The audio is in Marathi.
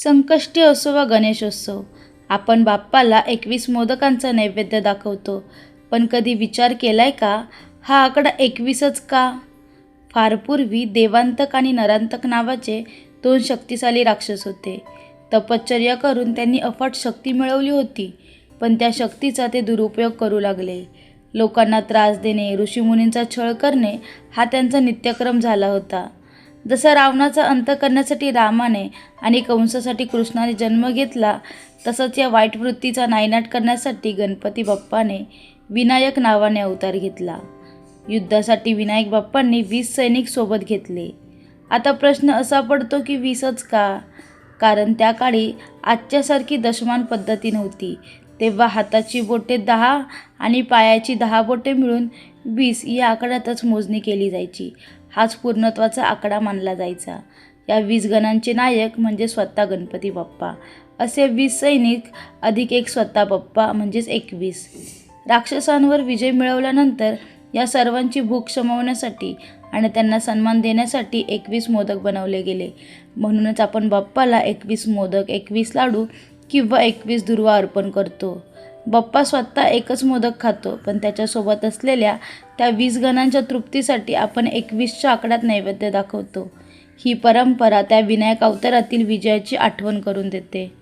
संकष्टी असो वा गणेशोत्सव, आपण बाप्पाला 21 मोदकांचा नैवेद्य दाखवतो. पण कधी विचार केलाय का, हा आकडा 21च का? फार पूर्वी देवांतक आणि नरांतक नावाचे दोन शक्तिशाली राक्षस होते. तपश्चर्या करून त्यांनी अफाट शक्ती मिळवली होती, पण त्या शक्तीचा ते दुरुपयोग करू लागले. लोकांना त्रास देणे, ऋषीमुनींचा छळ करणे हा त्यांचा नित्यक्रम झाला होता. जसा रावणाचा अंत करण्यासाठी रामाने आणि कंसासाठी कृष्णाने जन्म घेतला, तसंच या वाईट वृत्तीचा नायनाट करण्यासाठी गणपती बाप्पाने विनायक नावाने अवतार घेतला. युद्धासाठी विनायक बाप्पांनी 20 सैनिक सोबत घेतले. आता प्रश्न असा पडतो की 20च का? कारण त्या काळी आजच्यासारखी दशमान पद्धती नव्हती. तेव्हा हाताची बोटे 10 आणि पायाची 10 बोटे मिळून 20 या आकड्यातच मोजणी केली जायची. हाच पूर्णत्वाचा आकडा मानला जायचा. या 20 गणांचे नायक म्हणजे स्वतः गणपती बाप्पा. असे 20 सैनिक अधिक एक स्वतः बाप्पा म्हणजेच 21. राक्षसांवर विजय मिळवल्यानंतर या सर्वांची भूक शमवण्यासाठी आणि त्यांना सन्मान देण्यासाठी 21 मोदक बनवले गेले. म्हणूनच आपण बाप्पाला 21 मोदक, 21 लाडू किंवा 21 दुर्वा अर्पण करतो. बाप्पा स्वतः एकच मोदक खातो, पण त्याच्यासोबत असलेल्या त्या 20 गणांच्या तृप्तीसाठी आपण 21च्या आकड्यात नैवेद्य दाखवतो. ही परंपरा त्या विनायक अवतारातील विजयाची आठवण करून देते.